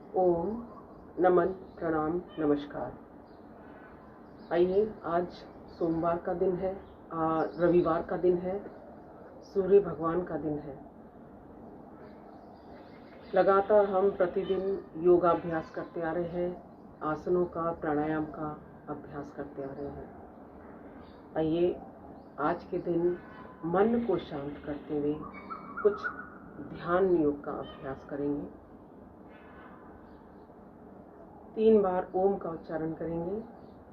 ओम नमन प्रणाम नमस्कार। आइए, आज सोमवार का दिन है, रविवार का दिन है, सूर्य भगवान का दिन है। लगातार हम प्रतिदिन योगाभ्यास करते आ रहे हैं, आसनों का, प्राणायाम का अभ्यास करते आ रहे हैं। आइए, आज के दिन मन को शांत करते हुए कुछ ध्यान योग का अभ्यास करेंगे। 3 बार ओम का उच्चारण करेंगे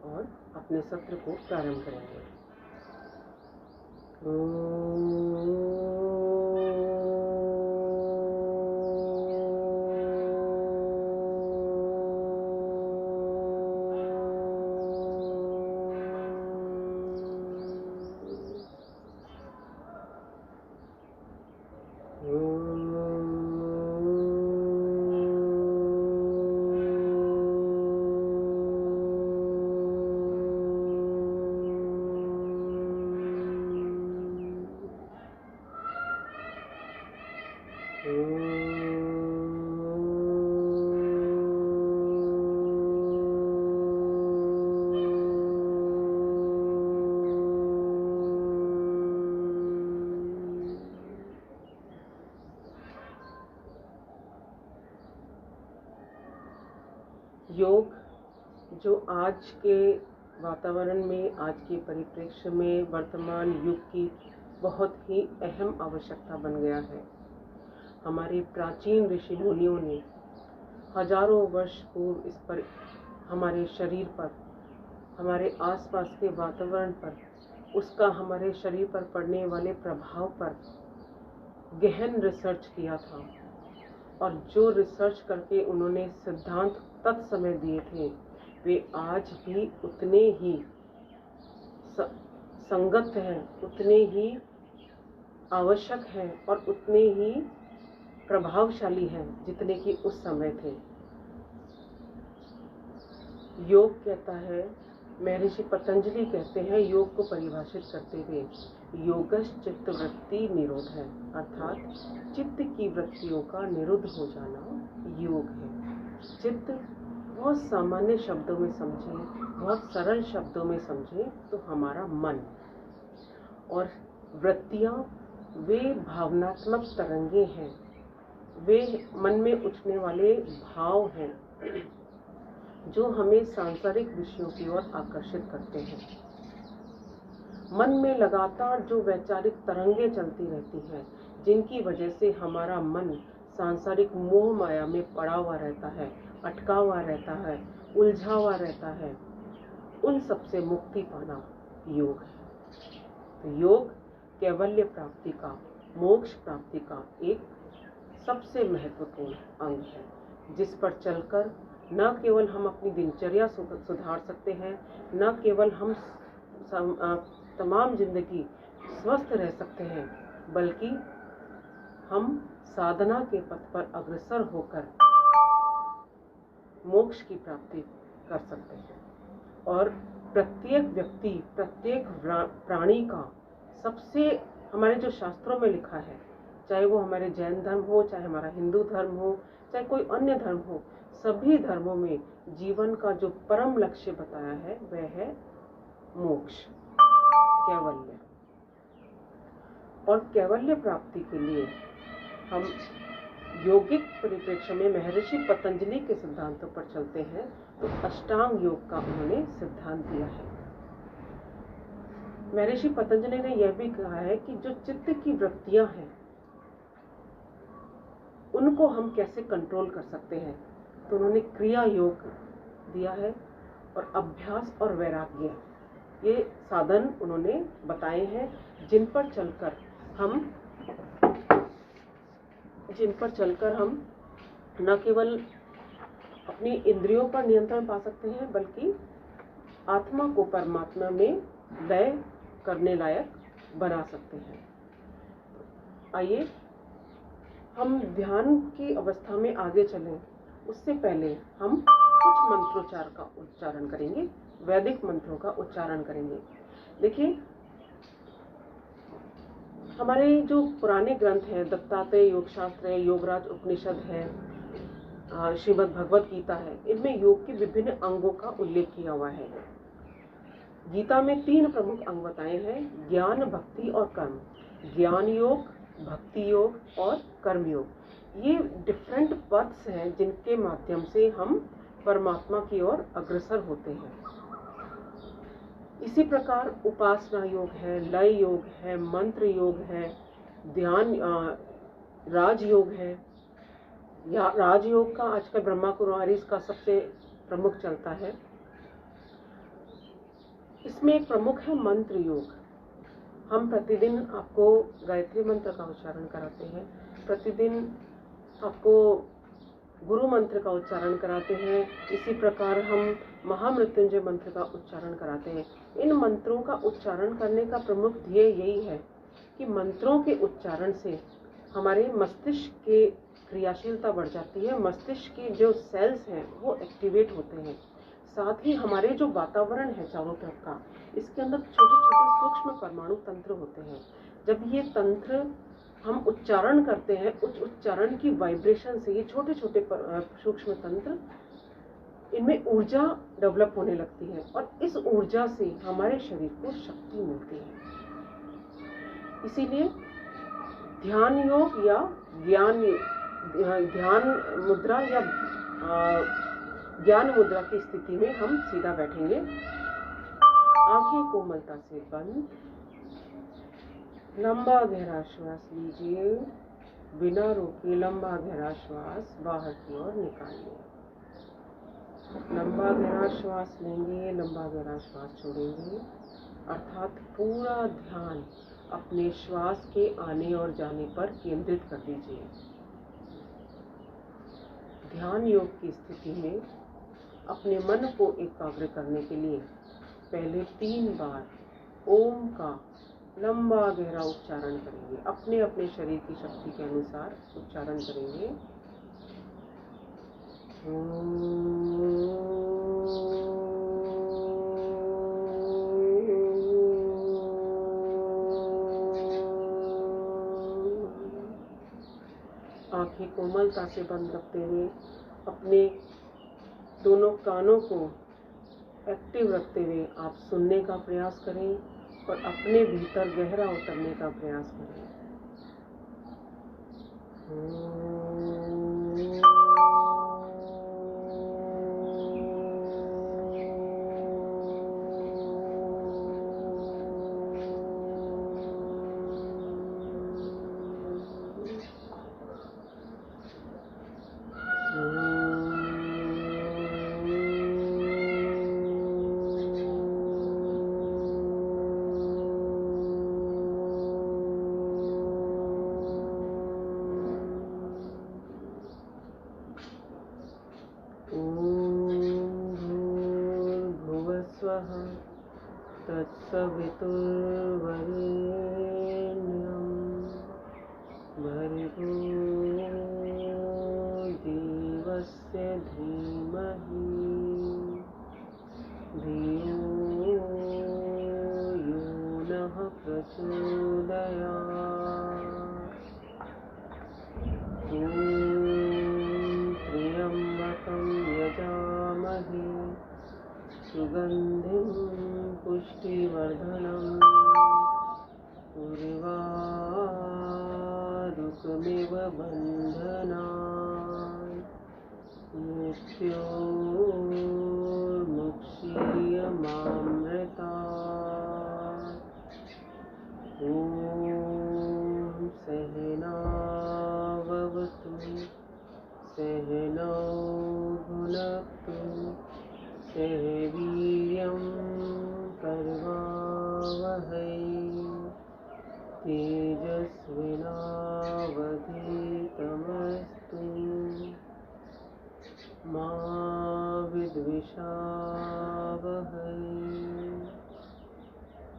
और अपने सत्र को प्रारंभ करेंगे। योग जो आज के वातावरण में, आज के परिप्रेक्ष्य में, वर्तमान युग की बहुत ही अहम आवश्यकता बन गया है। हमारे प्राचीन ऋषि मुनियों ने हजारों वर्ष पूर्व इस पर, हमारे शरीर पर, हमारे आसपास के वातावरण पर, उसका हमारे शरीर पर पड़ने वाले प्रभाव पर गहन रिसर्च किया था। और जो रिसर्च करके उन्होंने सिद्धांत तत्समय दिए थे, वे आज भी उतने ही संगत हैं, उतने ही आवश्यक हैं और उतने ही प्रभावशाली हैं जितने कि उस समय थे। योग कहता है, महर्षि पतंजलि कहते हैं योग को परिभाषित करते हुए, योगश चित्त वृत्ति निरोध है, अर्थात चित्त की वृत्तियों का निरुद्ध हो जाना योग है। चित्त बहुत सामान्य शब्दों में समझे, बहुत सरल शब्दों में समझे तो हमारा मन, और वृत्तियां वे भावनात्मक तरंगे हैं, वे मन में उठने वाले भाव हैं जो हमें सांसारिक विषयों की ओर आकर्षित करते हैं। मन में लगातार जो वैचारिक तरंगे चलती रहती हैं, जिनकी वजह से हमारा मन सांसारिक मोह माया में पड़ा हुआ रहता है, अटका हुआ रहता है, उलझा हुआ रहता है, उन सबसे मुक्ति पाना योग है। तो योग कैवल्य प्राप्ति का, मोक्ष प्राप्ति का एक सबसे महत्वपूर्ण अंग है, जिस पर चलकर न केवल हम अपनी दिनचर्या सुधार सकते हैं, न केवल हम तमाम जिंदगी स्वस्थ रह सकते हैं, बल्कि हम साधना के पथ पर अग्रसर होकर मोक्ष की प्राप्ति कर सकते हैं। और प्रत्येक व्यक्ति, प्रत्येक प्राणी का सबसे, हमारे जो शास्त्रों में लिखा है, चाहे वो हमारे जैन धर्म हो, चाहे हमारा हिंदू धर्म हो, चाहे कोई अन्य धर्म हो, सभी धर्मों में जीवन का जो परम लक्ष्य बताया है वह है मोक्ष, कैवल्य। और कैवल्य प्राप्ति के लिए हम योगिक परिप्रेक्ष्य में महर्षि पतंजलि के सिद्धांतों पर चलते हैं तो अष्टांग योग का उन्होंने सिद्धांत दिया है। महर्षि पतंजलि ने यह भी कहा है कि जो चित्त की वृत्तियां हैं उनको हम कैसे कंट्रोल कर सकते हैं, तो उन्होंने क्रिया योग दिया है और अभ्यास और वैराग्य, ये साधन उन्होंने बताए हैं जिन पर चलकर हम न केवल अपनी इंद्रियों पर नियंत्रण पा सकते हैं, बल्कि आत्मा को परमात्मा में लय करने लायक बना सकते हैं। आइए हम ध्यान की अवस्था में आगे चलें, उससे पहले हम कुछ मंत्रोच्चार का उच्चारण करेंगे, वैदिक मंत्रों का उच्चारण करेंगे। देखिए, हमारे जो पुराने ग्रंथ हैं, दत्तात्रेय योग शास्त्र है, योगराज उपनिषद है, श्रीमद् भगवत गीता है, इनमें योग के विभिन्न अंगों का उल्लेख किया हुआ है। गीता में 3 प्रमुख अंग बताए हैं, ज्ञान, भक्ति और कर्म। ज्ञान योग, भक्ति योग और कर्म योग, ये डिफरेंट पथ्स हैं जिनके माध्यम से हम परमात्मा की ओर अग्रसर होते हैं। इसी प्रकार उपासना योग है, लय योग है, मंत्र योग है, ध्यान राजयोग है। या राजयोग का आजकल ब्रह्मा कुमारीज का सबसे प्रमुख चलता है। इसमें एक प्रमुख है मंत्र योग। हम प्रतिदिन आपको गायत्री मंत्र का उच्चारण कराते हैं, प्रतिदिन आपको गुरु मंत्र का उच्चारण कराते हैं। इसी प्रकार हम महामृत्युंजय मंत्र का उच्चारण कराते हैं। इन मंत्रों का उच्चारण करने का प्रमुख ध्येय यही है कि मंत्रों के उच्चारण से हमारे मस्तिष्क की क्रियाशीलता बढ़ जाती है, मस्तिष्क के जो सेल्स हैं वो एक्टिवेट होते हैं। साथ ही हमारे जो वातावरण है चारों तरफ का, इसके अंदर छोटे छोटे सूक्ष्म परमाणु तंत्र होते हैं। जब ये तंत्र हम उच्चारण करते हैं, उस उच्चारण की वाइब्रेशन से ये छोटे छोटे सूक्ष्म तंत्र, इनमें ऊर्जा डेवलप होने लगती है और इस ऊर्जा से हमारे शरीर को शक्ति मिलती है। इसीलिए ध्यान योग या ध्यान मुद्रा या ज्ञान मुद्रा की स्थिति में हम सीधा बैठेंगे, आंखें कोमलता से बंद, लंबा गहरा श्वास लीजिए, बिना रोके लंबा गहरा श्वास बाहर की ओर निकालिए। लंबा गहरा श्वास लेंगे, लंबा गहरा श्वास छोड़ेंगे, अर्थात पूरा ध्यान अपने श्वास के आने और जाने पर केंद्रित कर दीजिए। ध्यान योग की स्थिति में अपने मन को एकाग्र करने के लिए पहले 3 बार ओम का लंबा गहरा उच्चारण करेंगे। अपने अपने शरीर की शक्ति के अनुसार उच्चारण करेंगे। आंखें कोमलता से बंद रखते हुए अपने दोनों कानों को एक्टिव रखते हुए आप सुनने का प्रयास करें और अपने भीतर गहरा उतरने का प्रयास करें। तत्सवितुर्वरेण्यं भर्गो देवस्य धीमहि धियो यो नः प्रचोदयात्। ॐ त्र्यम्बकं यजामहे सुगन्धिं पुष्टिवर्धनम् उर्वारुकमिव बन्धनान् मृत्योर्मुक्षीयमामृतात्। ॐ सहनाववतु सहनौ भुनक्तु सह वीर्यं करवावहै तेजस्विनावधीतमस्तु मा विद्विषावहै।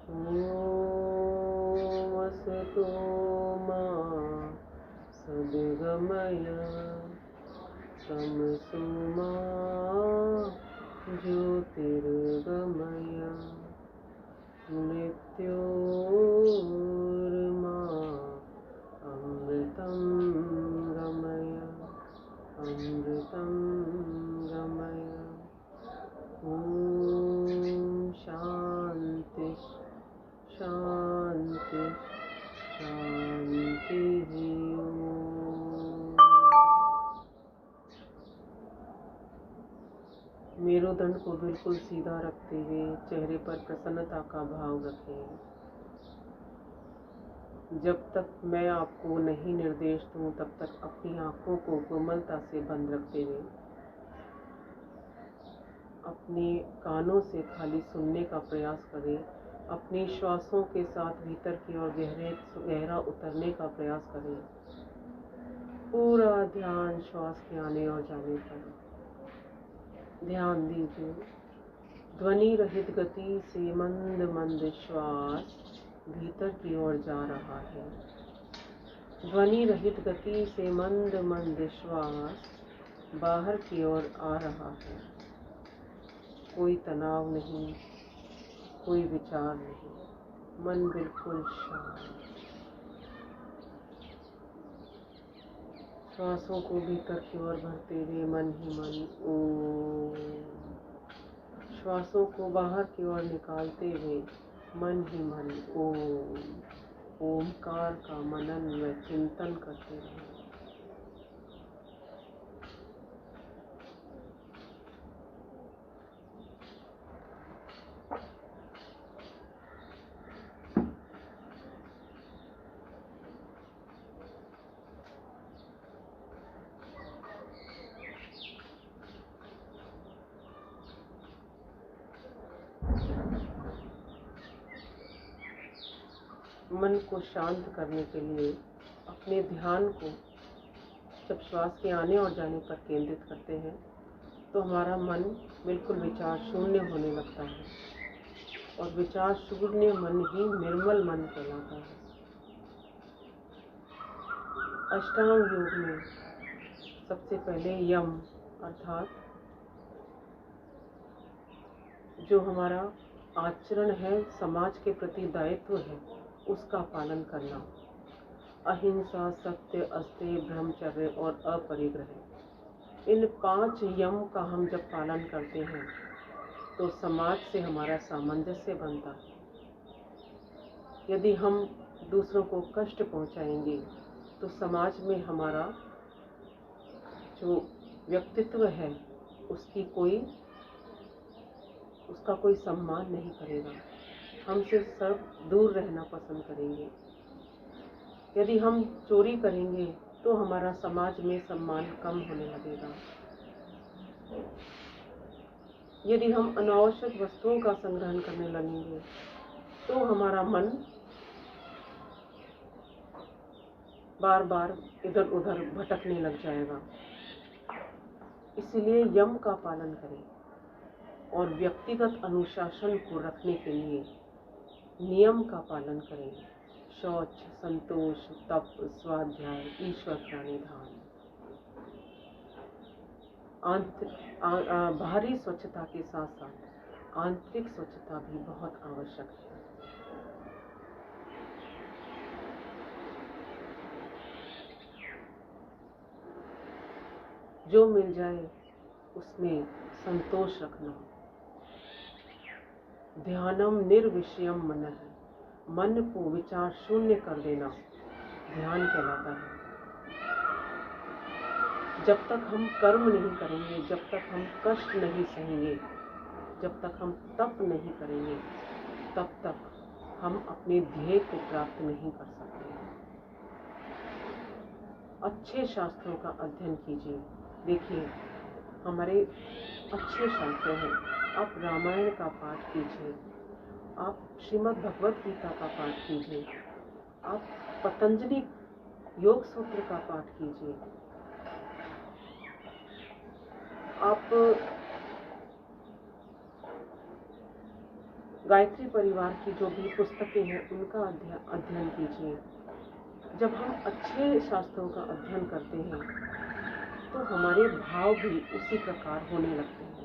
ॐ असतो मा सद्गमय तमसो मा ज्योतिर्गमय मृत्योर्मा अमृतं गमय अमृतं अमृतं गमय। ॐ शान्ति शान्ति शान्तिः। मेरुदंड को बिल्कुल सीधा रखते हुए चेहरे पर प्रसन्नता का भाव रखें। जब तक मैं आपको नहीं निर्देश दूं तब तक अपनी आंखों को कोमलता से बंद रखते हुए अपने कानों से खाली सुनने का प्रयास करें। अपनी श्वासों के साथ भीतर की ओर गहरा उतरने का प्रयास करें। पूरा ध्यान श्वास के आने और जाने पर ध्यान दीजिए। ध्वनि रहित गति से मंद मंद श्वास भीतर की ओर जा रहा है। ध्वनि रहित गति से मंद मंद श्वास बाहर की ओर आ रहा है। कोई तनाव नहीं, कोई विचार नहीं, मन बिल्कुल शांत। श्वासों को भीतर की ओर भरते हुए मन ही मन ओम, श्वासों को बाहर की ओर निकालते हुए मन ही मन ओम। ओमकार का मनन व चिंतन करते रहें। मन को शांत करने के लिए अपने ध्यान को जब श्वास के आने और जाने पर केंद्रित करते हैं तो हमारा मन बिल्कुल विचार शून्य होने लगता है और विचार शून्य मन ही निर्मल मन कहलाता है। अष्टांग योग में सबसे पहले यम अर्थात जो हमारा आचरण है, समाज के प्रति दायित्व है, उसका पालन करना। अहिंसा, सत्य, अस्तेय, ब्रह्मचर्य और अपरिग्रह, इन 5 यम का हम जब पालन करते हैं तो समाज से हमारा सामंजस्य बनता है। यदि हम दूसरों को कष्ट पहुंचाएंगे तो समाज में हमारा जो व्यक्तित्व है उसका कोई सम्मान नहीं करेगा। हमसे सब दूर रहना पसंद करेंगे। यदि हम चोरी करेंगे तो हमारा समाज में सम्मान कम होने लगेगा। यदि हम अनावश्यक वस्तुओं का संग्रहण करने लगेंगे तो हमारा मन बार बार इधर उधर भटकने लग जाएगा। इसलिए यम का पालन करें और व्यक्तिगत अनुशासन को रखने के लिए नियम का पालन करें। शौच, संतोष, तप, स्वाध्याय, ईश्वर का निधान। बाहरी स्वच्छता के साथ साथ आंतरिक स्वच्छता भी बहुत आवश्यक है। जो मिल जाए उसमें संतोष रखना। ध्यानम निर्विषयम मनः, मन को विचार शून्य कर देना ध्यान कहलाता है। जब तक हम कर्म नहीं करेंगे, जब तक हम कष्ट नहीं सहेंगे, जब तक हम तप नहीं करेंगे, तब तक हम अपने ध्येय को प्राप्त नहीं कर सकते। अच्छे शास्त्रों का अध्ययन कीजिए। देखिए, हमारे अच्छे शास्त्र हैं। आप रामायण का पाठ कीजिए, आप श्रीमद् भगवत गीता का पाठ कीजिए, आप पतंजलि योग सूत्र का पाठ कीजिए, आप गायत्री परिवार की जो भी पुस्तकें हैं उनका अध्ययन कीजिए। जब हम अच्छे शास्त्रों का अध्ययन करते हैं तो हमारे भाव भी उसी प्रकार होने लगते हैं।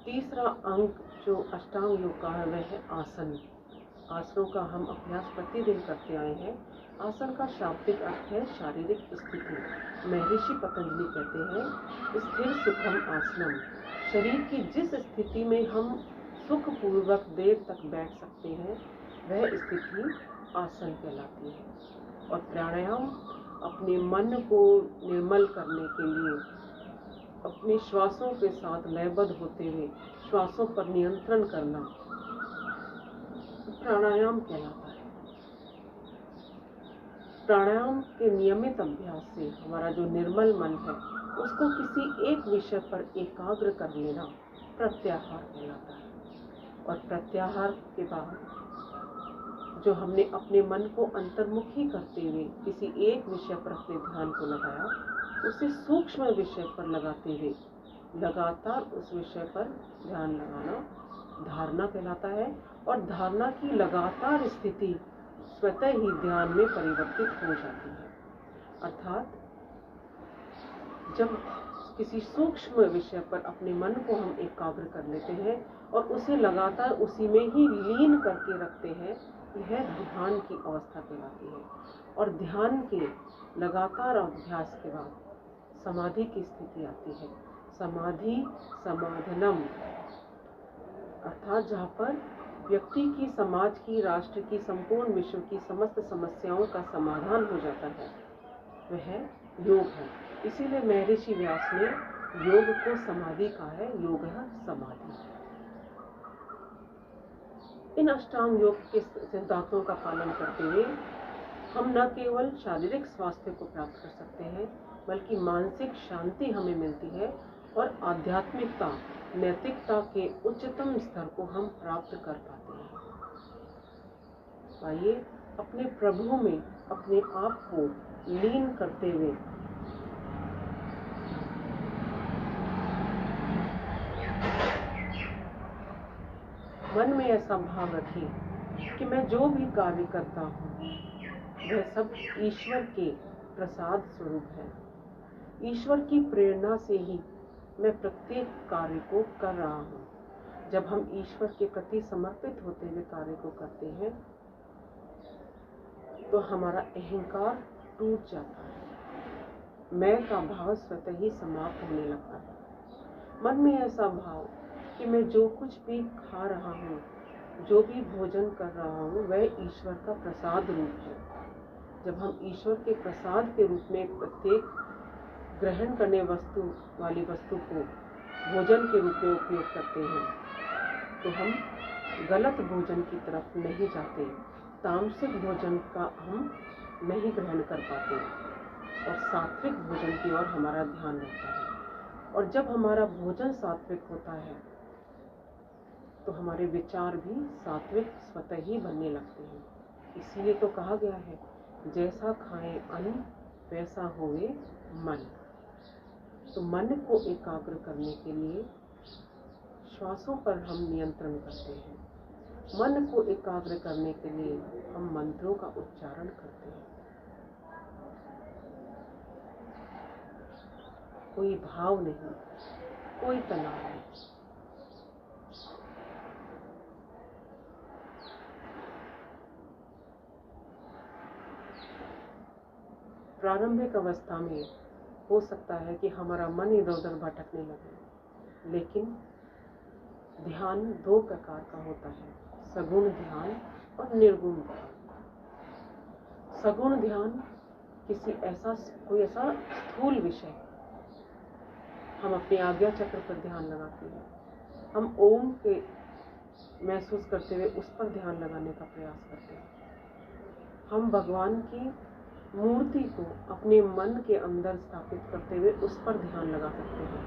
तीसरा अंग जो अष्टांग योग का है वह है आसन। आसनों का हम अभ्यास प्रतिदिन करते आए हैं आसन का शाब्दिक अर्थ है शारीरिक स्थिति। महर्षि पतंजलि कहते हैं स्थिर सुखम आसनम, शरीर की जिस स्थिति में हम सुखपूर्वक देर तक बैठ सकते हैं वह स्थिति आसन कहलाती है। और प्राणायाम अपने मन को निर्मल करने के लिए अपने श्वासों के साथ लयबद्ध होते हुए श्वासों पर नियंत्रण करना प्राणायाम कहलाता है। प्राणायाम के नियमित अभ्यास से हमारा जो निर्मल मन है उसको किसी एक विषय पर एकाग्र कर लेना प्रत्याहार कहलाता है। और प्रत्याहार के बाद जो हमने अपने मन को अंतर्मुखी करते हुए किसी एक विषय पर अपने ध्यान को लगाया, उसे सूक्ष्म विषय पर लगाते हुए लगातार उस विषय पर ध्यान लगाना धारणा कहलाता है। और धारणा की लगातार स्थिति स्वतः ही ध्यान में परिवर्तित हो जाती है। अर्थात जब किसी सूक्ष्म विषय पर अपने मन को हम एकाग्र कर लेते हैं और उसे लगातार उसी में ही लीन करके रखते हैं, यह ध्यान की अवस्था कहलाती है। और ध्यान के लगातार अभ्यास के बाद समाधि की स्थिति आती है। समाधि समाधनम, अर्थात जहाँ पर व्यक्ति की, समाज की, राष्ट्र की, संपूर्ण विश्व की समस्त समस्याओं का समाधान हो जाता है, वह योग है। इसीलिए महर्षि व्यास ने योग को समाधि कहा है। योग है समाधि। इन अष्टांग योग के सिद्धांतों का पालन करते हुए हम न केवल शारीरिक स्वास्थ्य को प्राप्त कर सकते हैं बल्कि मानसिक शांति हमें मिलती है और आध्यात्मिकता, नैतिकता के उच्चतम स्तर को हम प्राप्त कर पाते हैं। आइए अपने प्रभु में अपने आप को लीन करते हुए मन में ऐसा भाव रखिए कि मैं जो भी कार्य करता हूँ वह सब ईश्वर के प्रसाद स्वरूप है। ईश्वर की प्रेरणा से ही मैं प्रत्येक कार्य को कर रहा हूँ। जब हम ईश्वर के प्रति समर्पित होते हुए कार्य को करते हैं तो हमारा अहंकार टूट जाता है, मैं का भाव स्वतः ही समाप्त होने लगता है। मन में ऐसा भाव कि मैं जो कुछ भी खा रहा हूँ, जो भी भोजन कर रहा हूँ, वह ईश्वर का प्रसाद रूप है। जब हम ईश्वर के प्रसाद के रूप में प्रत्येक ग्रहण करने वाली वस्तु को भोजन के रूप में उपयोग करते हैं तो हम गलत भोजन की तरफ नहीं जाते, तामसिक भोजन का हम नहीं ग्रहण कर पाते और सात्विक भोजन की ओर हमारा ध्यान रहता है। और जब हमारा भोजन सात्विक होता है तो हमारे विचार भी सात्विक स्वतः ही बनने लगते हैं। इसीलिए तो कहा गया है, जैसा खाएं अन्न वैसा होवे मन। तो मन को एकाग्र करने के लिए श्वासों पर हम नियंत्रण करते हैं। मन को एकाग्र करने के लिए हम मंत्रों का उच्चारण करते हैं। कोई भाव नहीं, कोई तनाव नहीं। प्रारंभिक अवस्था में हो सकता है कि हमारा मन इधर उधर भटकने लगे, लेकिन ध्यान दो प्रकार का होता है, सगुण ध्यान और निर्गुण ध्यान। सगुण ध्यान कोई ऐसा स्थूल विषय, हम अपने आज्ञा चक्र पर ध्यान लगाते हैं, हम ओम के महसूस करते हुए उस पर ध्यान लगाने का प्रयास करते हैं। हम भगवान की मूर्ति को अपने मन के अंदर स्थापित करते हुए उस पर ध्यान लगा सकते हैं।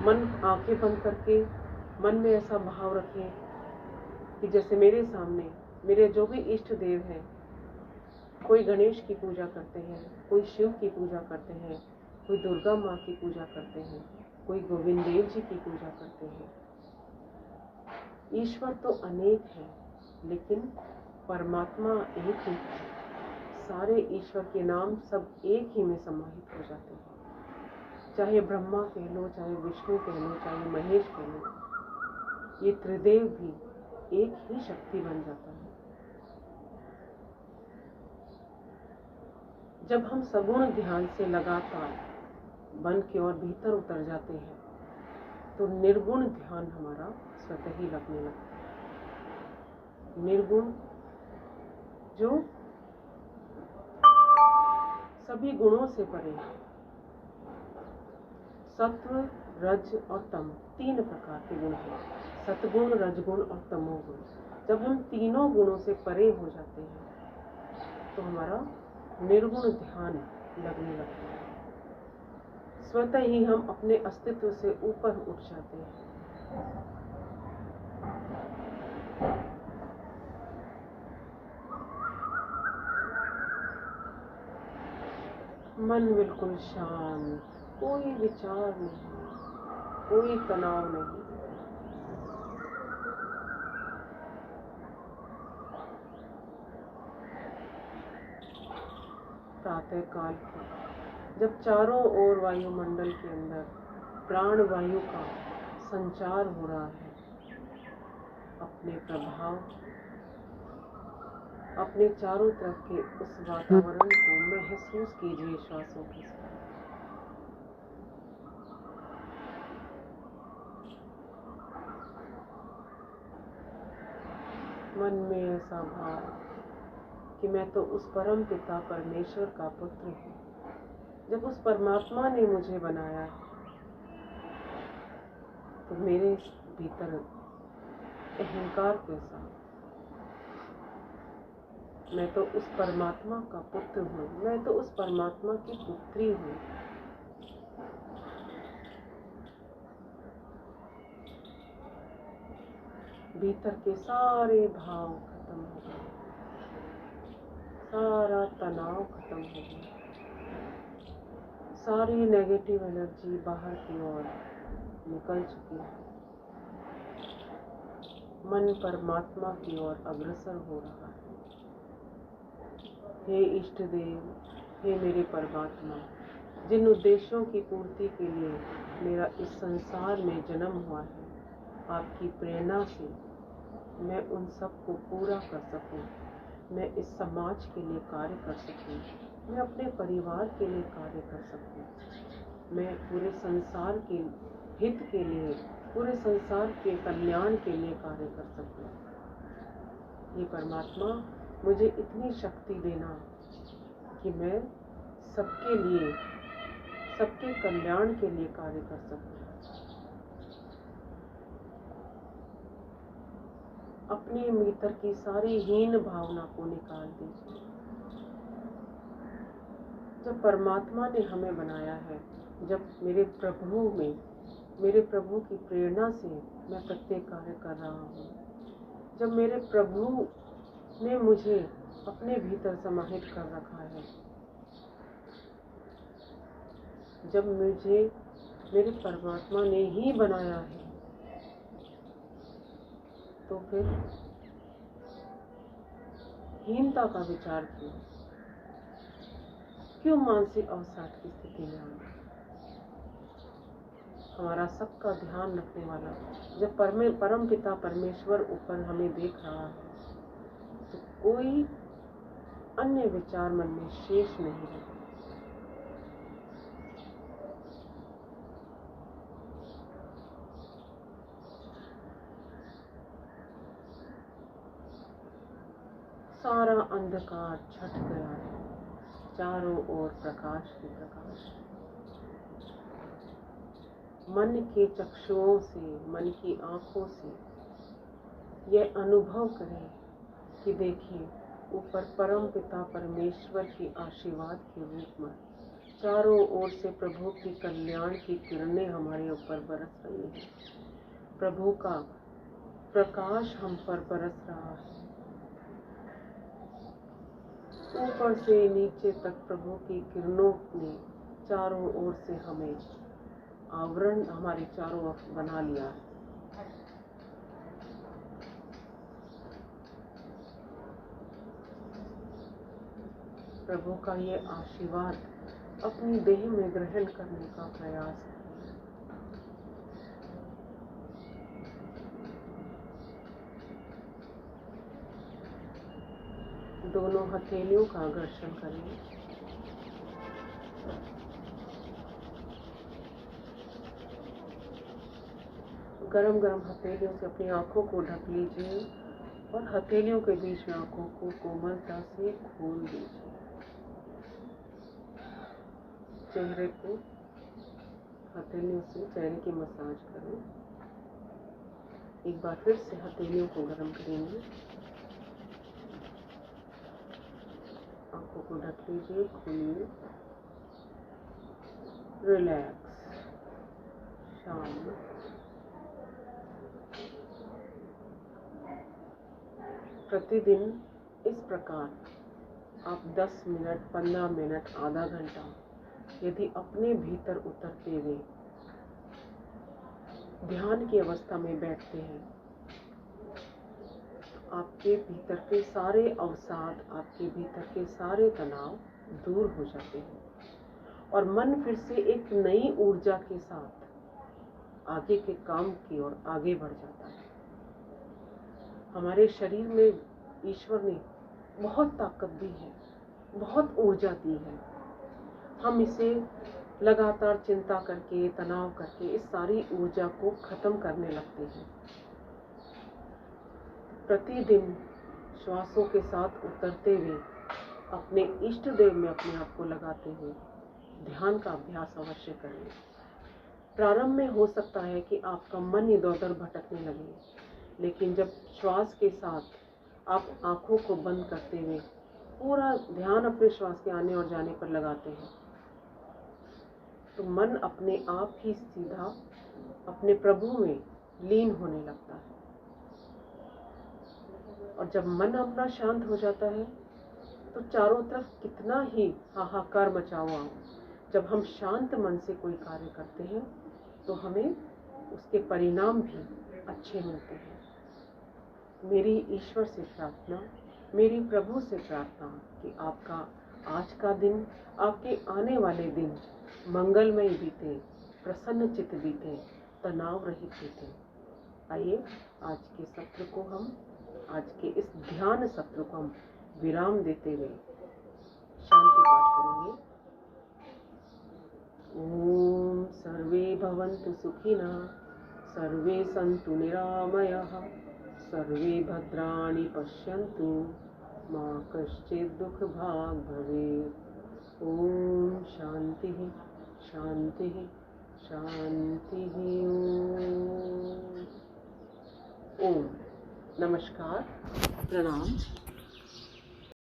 मन आंखें बंद करके मन में ऐसा भाव रखें कि जैसे मेरे सामने मेरे जो भी इष्ट देव हैं, कोई गणेश की पूजा करते हैं, कोई शिव की पूजा करते हैं, कोई दुर्गा माँ की पूजा करते हैं, कोई गोविंद देव जी की पूजा करते हैं। ईश्वर तो अनेक हैं लेकिन परमात्मा एक ही है। सारे ईश्वर के नाम सब एक ही में समाहित हो जाते हैं। चाहे ब्रह्मा कह लो, चाहे विष्णु कह लो, चाहे महेश कह लो, ये त्रिदेव भी एक ही शक्ति बन जाता है। जब हम सगुण ध्यान से लगातार मन की ओर भीतर उतर जाते हैं तो निर्गुण ध्यान हमारा स्वतः ही लगने लगता है। निर्गुण जो सभी गुणों से परे है। सत्व, रज और तम 3 प्रकार के गुण हैं। सतगुण, रजगुण और तमोगुण। जब हम तीनों गुणों से परे हो जाते हैं तो हमारा निर्गुण ध्यान लगने लगता है। स्वतः ही हम अपने अस्तित्व से ऊपर उठ जाते हैं। मन बिल्कुल शांत, कोई विचार नहीं, कोई तनाव नहीं। प्रातः काल को जब चारों ओर वायुमंडल के अंदर प्राण वायु का संचार हो रहा है, अपने प्रभाव अपने चारों तरफ के उस वातावरण को महसूस कीजिए श्वासों के साथ। मन में ऐसा भाव कि मैं तो उस परम पिता परमेश्वर का पुत्र हूँ। जब उस परमात्मा ने मुझे बनाया तो मेरे भीतर अहंकार के साथ मैं तो उस परमात्मा का पुत्र हूँ, मैं तो उस परमात्मा की पुत्री हूँ। भीतर के सारे भाव खत्म हो गए, सारा तनाव खत्म हो गया, सारी नेगेटिव एनर्जी बाहर की ओर निकल चुकी है। मन परमात्मा की ओर अग्रसर हो रहा है। हे इष्ट देव, हे मेरे परमात्मा, जिन उद्देश्यों की पूर्ति के लिए मेरा इस संसार में जन्म हुआ है, आपकी प्रेरणा से मैं उन सब को पूरा कर सकूं। मैं इस समाज के लिए कार्य कर सकूं, मैं अपने परिवार के लिए कार्य कर सकूं, मैं पूरे संसार के हित के लिए, पूरे संसार के कल्याण के लिए कार्य कर सकूं। ये परमात्मा मुझे इतनी शक्ति देना कि मैं सबके लिए, सबके कल्याण के लिए कार्य कर सकूं। अपने भीतर की सारी हीन भावना को निकाल दीजिए। जब परमात्मा ने हमें बनाया है, जब मेरे प्रभु की प्रेरणा से मैं प्रत्येक कार्य कर रहा हूँ, जब मेरे प्रभु ने मुझे अपने भीतर समाहित कर रखा है, जब मुझे मेरे परमात्मा ने ही बनाया है, तो फिर हीनता का विचार क्यों मानसिक अवसाद की स्थिति में आना। हमारा सबका ध्यान रखने वाला जब परम पिता परमेश्वर ऊपर हमें देख रहा है तो कोई अन्य विचार मन में शेष नहीं है। सारा अंधकार छट गया है, चारों ओर प्रकाश ही प्रकाश। मन के चक्षुओं से, मन की आंखों से यह अनुभव करें कि देखिए ऊपर परम पिता परमेश्वर के आशीर्वाद के रूप में चारों ओर से प्रभु की कल्याण की किरणें हमारे ऊपर बरस रही हैं। प्रभु का प्रकाश हम पर बरस रहा है। ऊपर से नीचे तक प्रभु की किरणों ने चारों ओर से हमें आवरण हमारे चारों ओर बना लिया है। प्रभु का ये आशीर्वाद अपनी देह में ग्रहण करने का प्रयास है। दोनों हथेलियों का घर्षण करें। गरम गरम हथेलियों से अपनी आंखों को ढक लीजिए और हथेलियों के बीच में आंखों को कोमलता से खोल दीजिए। चेहरे को हथेलियों से चेहरे की मसाज करें। एक बार फिर से हथेलियों को गर्म करेंगे। आंखों को ढक लीजिए, खोलिए, रिलैक्स, शांत। प्रतिदिन इस प्रकार आप 10 मिनट, 15 मिनट, आधा घंटा यदि अपने भीतर उतरते हुए ध्यान की अवस्था में बैठते हैं तो आपके भीतर के सारे अवसाद, आपके भीतर के सारे तनाव दूर हो जाते हैं और मन फिर से एक नई ऊर्जा के साथ आगे के काम की ओर आगे बढ़ जाता है। हमारे शरीर में ईश्वर ने बहुत ताकत दी है, बहुत ऊर्जा दी है। हम इसे लगातार चिंता करके, तनाव करके इस सारी ऊर्जा को खत्म करने लगते हैं। प्रतिदिन श्वासों के साथ उतरते हुए अपने इष्ट देव में अपने आप को लगाते हुए ध्यान का अभ्यास अवश्य करें। प्रारंभ में हो सकता है कि आपका मन इधर-उधर भटकने लगे, लेकिन जब श्वास के साथ आप आंखों को बंद करते हुए पूरा ध्यान अपने श्वास के आने और जाने पर लगाते हैं तो मन अपने आप ही सीधा अपने प्रभु में लीन होने लगता है। और जब मन अपना शांत हो जाता है तो चारों तरफ कितना ही हाहाकार मचा हुआ हो, जब हम शांत मन से कोई कार्य करते हैं तो हमें उसके परिणाम भी अच्छे मिलते हैं। मेरी ईश्वर से प्रार्थना, मेरी प्रभु से प्रार्थना कि आपका आज का दिन, आपके आने वाले दिन मंगलमय बीते, प्रसन्न चित्त बीते, तनाव रहित बीते। आइए आज के सत्र को हम, आज के इस ध्यान सत्र को हम विराम देते हुए शांति पाठ करेंगे। ओम सर्वे भवन्तु सुखिनः, सर्वे सन्तु निरामयाः, सर्वे भद्राणि पश्यन्तु, मा कश्चित् दुःखभाग् भवेत्। ओम शांति शांति शांति। ओम नमस्कार, प्रणाम।